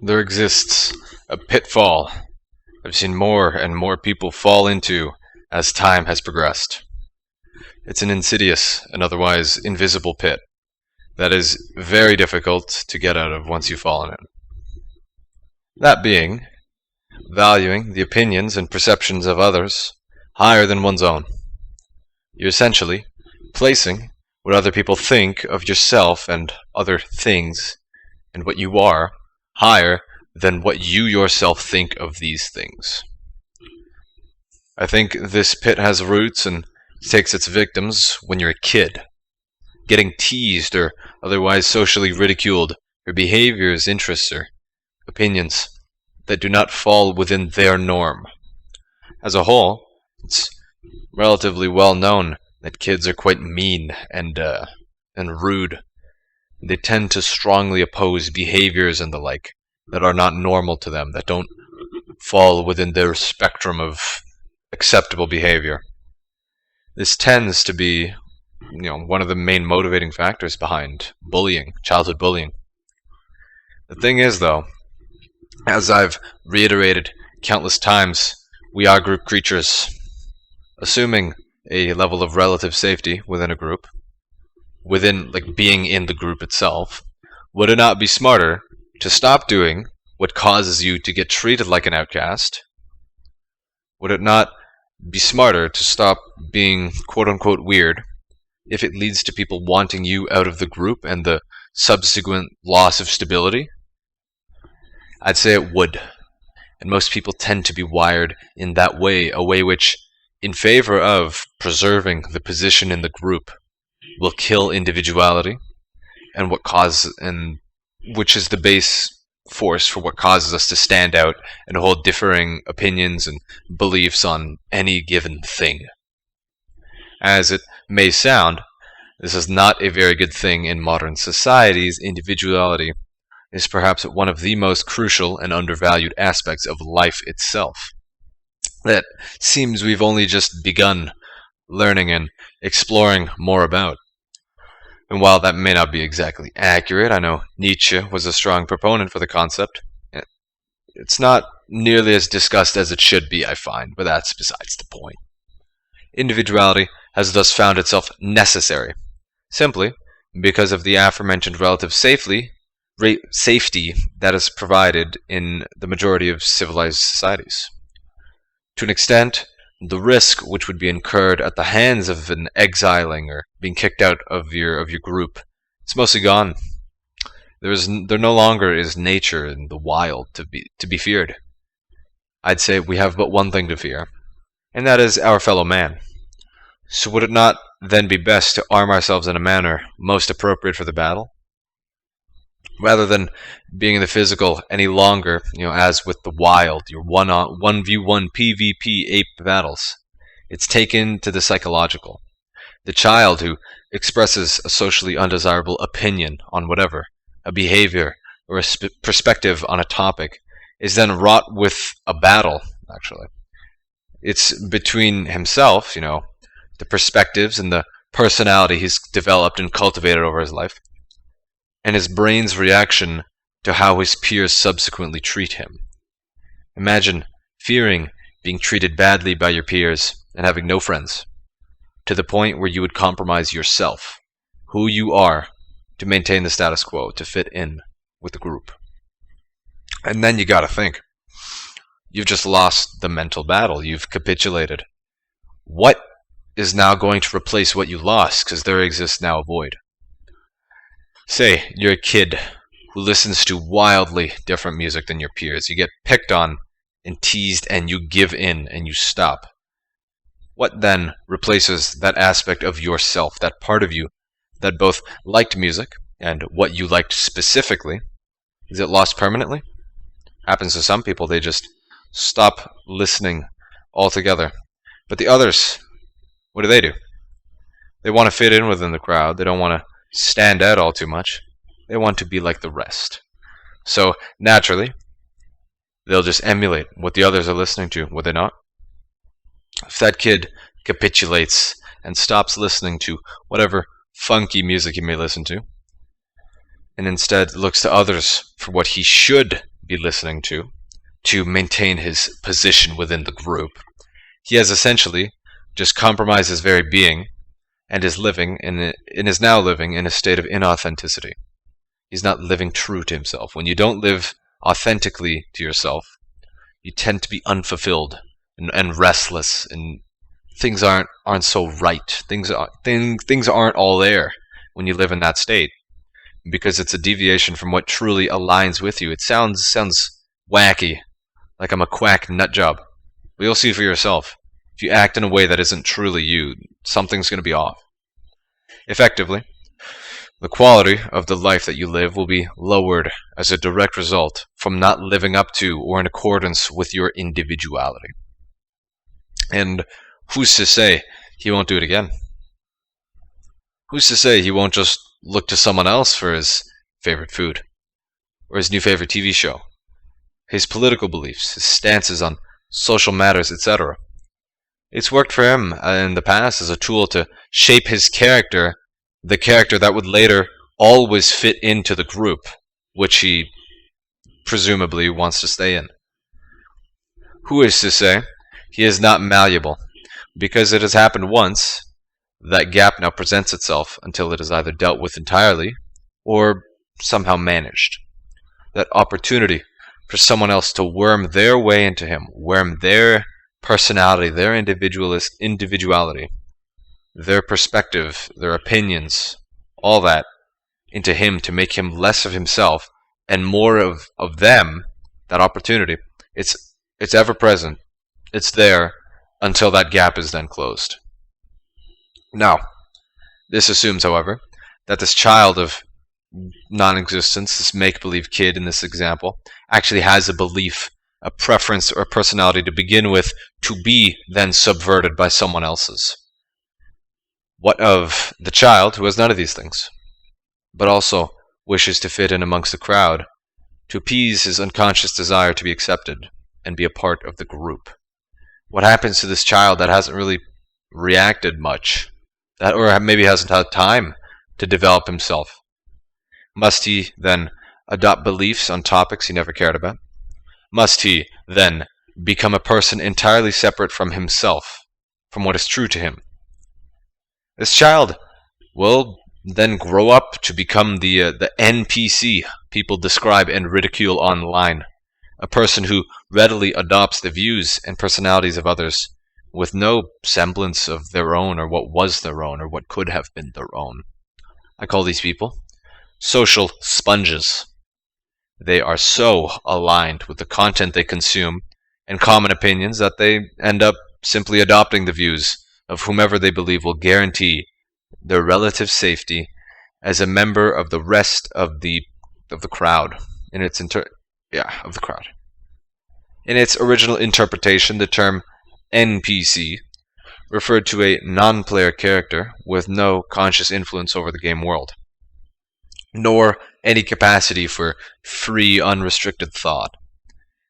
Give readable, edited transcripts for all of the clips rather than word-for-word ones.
There exists a pitfall I've seen more and more people fall into as time has progressed. It's an insidious and otherwise invisible pit that is very difficult to get out of once you've fallen in. That being, valuing the opinions and perceptions of others higher than one's own. You're essentially placing what other people think of yourself and other things and what you are higher than what you yourself think of these things. I think this pit has roots and takes its victims when you're a kid, getting teased or otherwise socially ridiculed for behaviors, interests, or opinions that do not fall within their norm. As a whole, it's relatively well known that kids are quite mean and rude. They tend to strongly oppose behaviors and the like that are not normal to them, that don't fall within their spectrum of acceptable behavior. This tends to be, one of the main motivating factors behind bullying, childhood bullying. The thing is, though, as I've reiterated countless times, we are group creatures. Assuming a level of relative safety within a group, within being in the group itself, would it not be smarter to stop doing what causes you to get treated like an outcast? Would it not be smarter to stop being quote-unquote weird if it leads to people wanting you out of the group and the subsequent loss of stability? I'd say it would. And most people tend to be wired in that way, a way which, in favor of preserving the position in the group, will kill individuality, and which is the base force for what causes us to stand out and hold differing opinions and beliefs on any given thing. As it may sound, this is not a very good thing in modern societies. Individuality is perhaps one of the most crucial and undervalued aspects of life itself, that seems we've only just begun learning and exploring more about. And while that may not be exactly accurate, I know Nietzsche was a strong proponent for the concept. It's not nearly as discussed as it should be, I find, but that's besides the point. Individuality has thus found itself necessary, simply because of the aforementioned relative safety that is provided in the majority of civilized societies. To an extent, the risk which would be incurred at the hands of an exiling or being kicked out of your group, it's mostly gone. There no longer is nature in the wild to be feared. I'd say we have but one thing to fear, and that is our fellow man. So would it not then be best to arm ourselves in a manner most appropriate for the battle? Rather than being in the physical any longer, as with the wild, your 1v1 PvP ape battles, it's taken to the psychological. The child who expresses a socially undesirable opinion on whatever, a behavior, or a perspective on a topic, is then wrought with a battle, actually. It's between himself, the perspectives and the personality he's developed and cultivated over his life, and his brain's reaction to how his peers subsequently treat him. Imagine fearing being treated badly by your peers and having no friends, to the point where you would compromise yourself, who you are, to maintain the status quo, to fit in with the group. And then you gotta think. You've just lost the mental battle. You've capitulated. What is now going to replace what you lost, because there exists now a void? Say you're a kid who listens to wildly different music than your peers. You get picked on and teased and you give in and you stop. What then replaces that aspect of yourself, that part of you that both liked music and what you liked specifically? Is it lost permanently? Happens to some people, they just stop listening altogether. But the others, what do? They want to fit in within the crowd. They don't want to stand out all too much. They want to be like the rest. So, naturally, they'll just emulate what the others are listening to, would they not? If that kid capitulates and stops listening to whatever funky music he may listen to, and instead looks to others for what he should be listening to maintain his position within the group. He has essentially just compromised his very being and is now living in a state of inauthenticity. He's not living true to himself. When you don't live authentically to yourself, you tend to be unfulfilled and restless, and things aren't so right. Things aren't all there when you live in that state, because it's a deviation from what truly aligns with you. It sounds wacky, like I'm a quack nut job, but you'll see for yourself. If you act in a way that isn't truly you, something's going to be off. Effectively, the quality of the life that you live will be lowered as a direct result from not living up to or in accordance with your individuality. And who's to say he won't do it again? Who's to say he won't just look to someone else for his favorite food, or his new favorite TV show, his political beliefs, his stances on social matters, etc.? It's worked for him in the past as a tool to shape his character, the character that would later always fit into the group, which he presumably wants to stay in. Who is to say he is not malleable? Because it has happened once, that gap now presents itself until it is either dealt with entirely or somehow managed. That opportunity for someone else to worm their way into him, worm their personality, their individuality, their perspective, their opinions, all that into him to make him less of himself and more of them, that opportunity, it's ever present. It's there until that gap is then closed. Now, this assumes, however, that this child of non-existence, this make-believe kid in this example, actually has a belief, a preference, or a personality to begin with, to be then subverted by someone else's. What of the child who has none of these things, but also wishes to fit in amongst the crowd, to appease his unconscious desire to be accepted and be a part of the group? What happens to this child that hasn't really reacted much, or maybe hasn't had time to develop himself? Must he then adopt beliefs on topics he never cared about? Must he then become a person entirely separate from himself, from what is true to him? This child will then grow up to become the NPC people describe and ridicule online, a person who readily adopts the views and personalities of others with no semblance of their own, or what was their own, or what could have been their own. I call these people social sponges. They are so aligned with the content they consume and common opinions that they end up simply adopting the views of whomever they believe will guarantee their relative safety as a member of the rest of the crowd. In its original interpretation, the term NPC referred to a non-player character with no conscious influence over the game world, nor any capacity for free, unrestricted thought.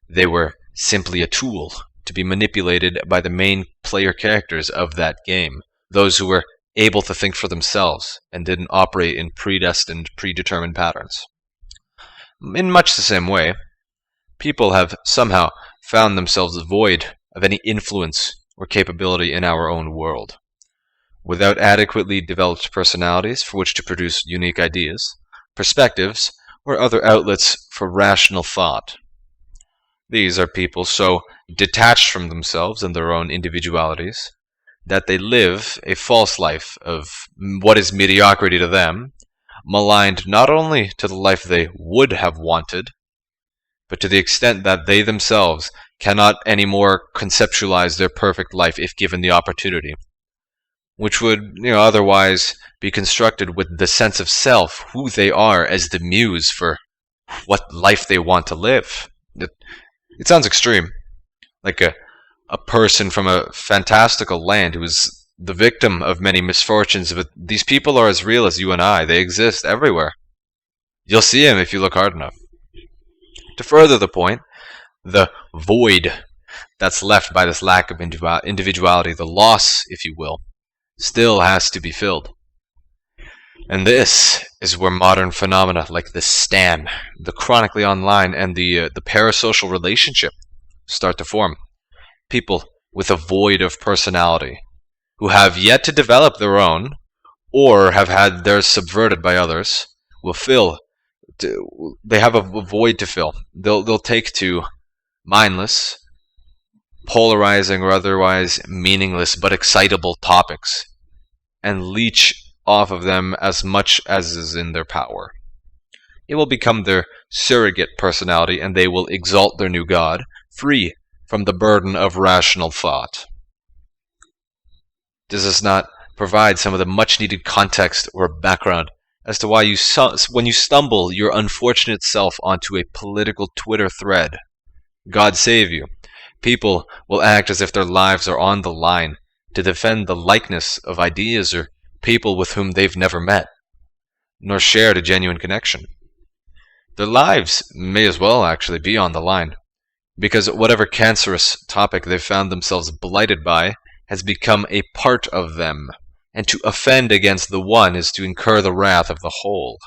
They were simply a tool to be manipulated by the main player characters of that game, those who were able to think for themselves and didn't operate in predestined, predetermined patterns. In much the same way, people have somehow found themselves void of any influence or capability in our own world. Without adequately developed personalities for which to produce unique ideas, perspectives, or other outlets for rational thought. These are people so detached from themselves and their own individualities that they live a false life of what is mediocrity to them, maligned not only to the life they would have wanted, but to the extent that they themselves cannot anymore conceptualize their perfect life if given the opportunity, which would otherwise be constructed with the sense of self, who they are as the muse for what life they want to live. It sounds extreme, like a person from a fantastical land who is the victim of many misfortunes, but these people are as real as you and I. They exist everywhere. You'll see them if you look hard enough. To further the point, the void that's left by this lack of individuality, the loss, if you will, still has to be filled. And this is where modern phenomena like the stan, the chronically online, and the parasocial relationship start to form. People with a void of personality, who have yet to develop their own, or have had theirs subverted by others, will fill. They have a void to fill. They'll take to mindless, polarizing, or otherwise meaningless but excitable topics and leech off of them as much as is in their power. It will become their surrogate personality, and they will exalt their new god, free from the burden of rational thought. Does this not provide some of the much-needed context or background as to why when you stumble your unfortunate self onto a political Twitter thread, God save you, people will act as if their lives are on the line to defend the likeness of ideas or people with whom they've never met, nor shared a genuine connection. Their lives may as well actually be on the line, because whatever cancerous topic they've found themselves blighted by has become a part of them, and to offend against the one is to incur the wrath of the whole.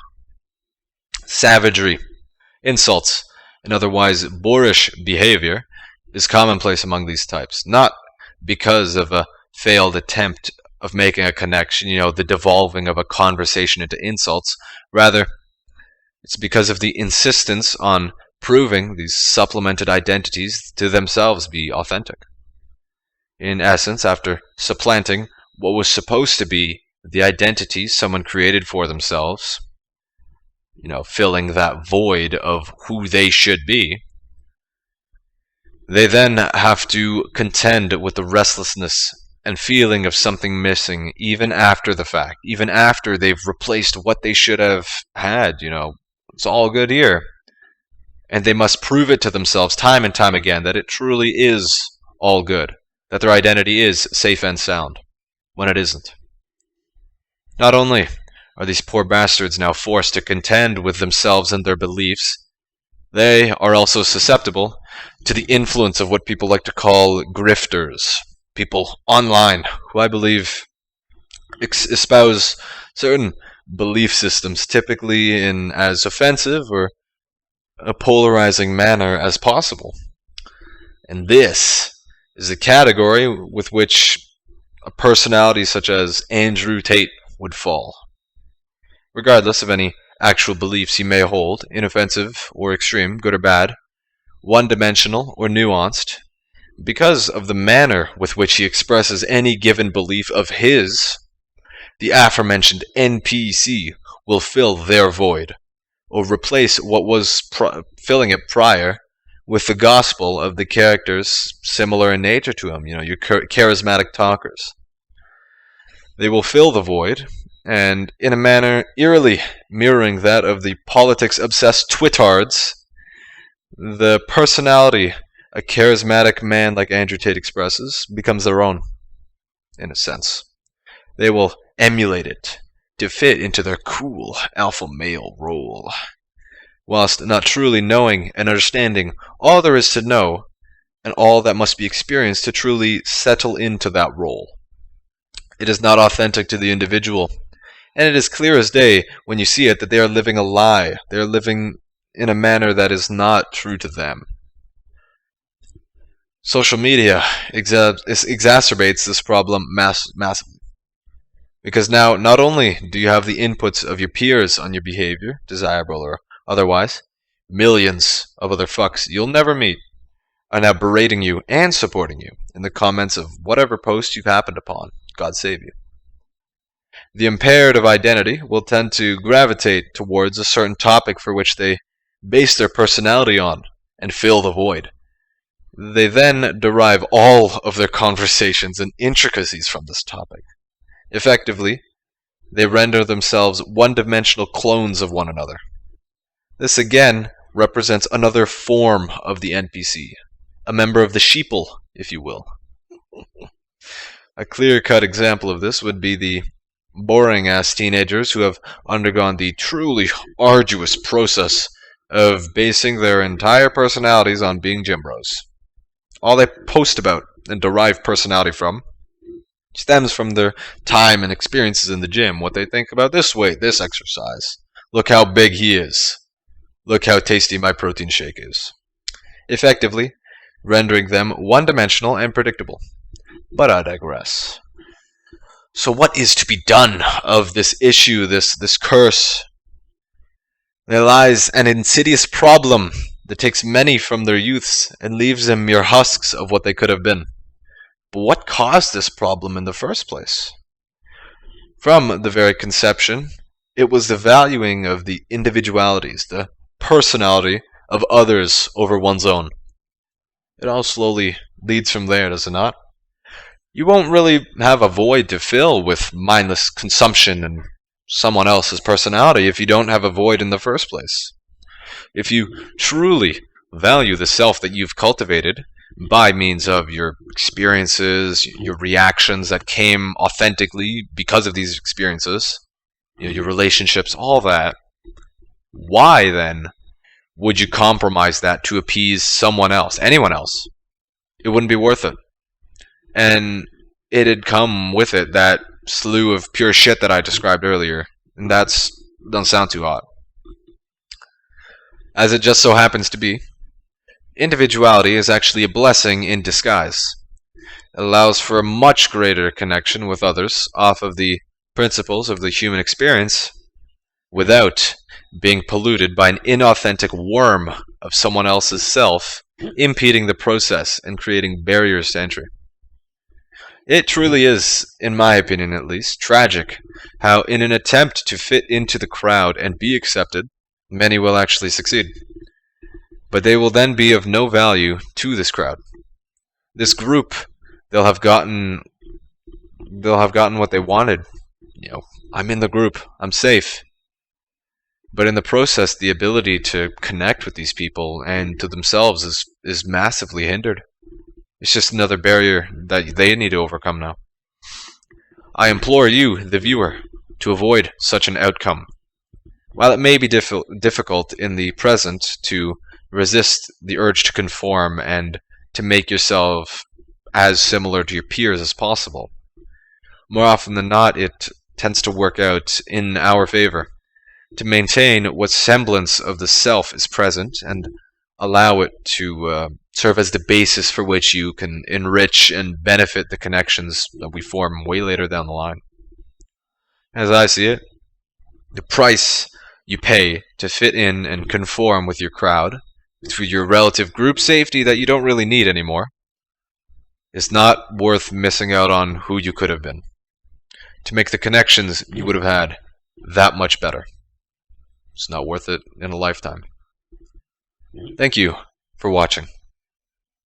Savagery, insults, and otherwise boorish behavior is commonplace among these types, not because of a failed attempt of making a connection, the devolving of a conversation into insults. Rather, it's because of the insistence on proving these supplemented identities to themselves be authentic. In essence, after supplanting what was supposed to be the identity someone created for themselves, filling that void of who they should be, they then have to contend with the restlessness and feeling of something missing even after the fact, even after they've replaced what they should have had. It's all good here. And they must prove it to themselves time and time again that it truly is all good, that their identity is safe and sound, when it isn't. Not only are these poor bastards now forced to contend with themselves and their beliefs, they are also susceptible to the influence of what people like to call grifters, people online who I believe espouse certain belief systems, typically in as offensive or a polarizing manner as possible. And this is a category with which a personality such as Andrew Tate would fall. Regardless of any actual beliefs he may hold, inoffensive or extreme, good or bad, one-dimensional or nuanced, because of the manner with which he expresses any given belief of his, the aforementioned NPC will fill their void, or replace what was filling it prior with the gospel of the characters similar in nature to him, your charismatic talkers. They will fill the void, and in a manner eerily mirroring that of the politics-obsessed twitards, the personality a charismatic man like Andrew Tate expresses becomes their own, in a sense. They will emulate it to fit into their cool alpha male role, whilst not truly knowing and understanding all there is to know and all that must be experienced to truly settle into that role. It is not authentic to the individual, and it is clear as day when you see it that they are living a lie. They are living in a manner that is not true to them. Social media exacerbates this problem massively. Because now, not only do you have the inputs of your peers on your behavior, desirable or otherwise, millions of other fucks you'll never meet are now berating you and supporting you in the comments of whatever post you've happened upon. God save you. The impaired of identity will tend to gravitate towards a certain topic for which they base their personality on and fill the void. They then derive all of their conversations and intricacies from this topic. Effectively, they render themselves one-dimensional clones of one another. This again represents another form of the NPC, a member of the sheeple, if you will. A clear-cut example of this would be the boring-ass teenagers who have undergone the truly arduous process of basing their entire personalities on being gym bros. All they post about and derive personality from stems from their time and experiences in the gym, what they think about this weight, this exercise. Look how big he is. Look how tasty my protein shake is. Effectively, rendering them one-dimensional and predictable. But I digress. So what is to be done of this issue, this curse? There lies an insidious problem that takes many from their youths and leaves them mere husks of what they could have been. But what caused this problem in the first place? From the very conception, it was the valuing of the individualities, the personality of others over one's own. It all slowly leads from there, does it not? You won't really have a void to fill with mindless consumption and someone else's personality if you don't have a void in the first place. If you truly value the self that you've cultivated by means of your experiences, your reactions that came authentically because of these experiences, your relationships, all that, why then would you compromise that to appease someone else, anyone else? It wouldn't be worth it. And it'd come with it that slew of pure shit that I described earlier, and that's doesn't sound too hot. As it just so happens to be, individuality is actually a blessing in disguise. It allows for a much greater connection with others off of the principles of the human experience without being polluted by an inauthentic worm of someone else's self, impeding the process and creating barriers to entry. It truly is, in my opinion at least, tragic how in an attempt to fit into the crowd and be accepted, many will actually succeed. But they will then be of no value to this crowd. This group, they'll have gotten what they wanted. I'm in the group, I'm safe. But in the process, the ability to connect with these people and to themselves is massively hindered. It's just another barrier that they need to overcome now. I implore you, the viewer, to avoid such an outcome. While it may be difficult in the present to resist the urge to conform and to make yourself as similar to your peers as possible, more often than not it tends to work out in our favor to maintain what semblance of the self is present and allow it to serve as the basis for which you can enrich and benefit the connections that we form way later down the line. As I see it, the price you pay to fit in and conform with your crowd, to your relative group safety that you don't really need anymore, is not worth missing out on who you could have been, to make the connections you would have had that much better. It's not worth it in a lifetime. Thank you for watching.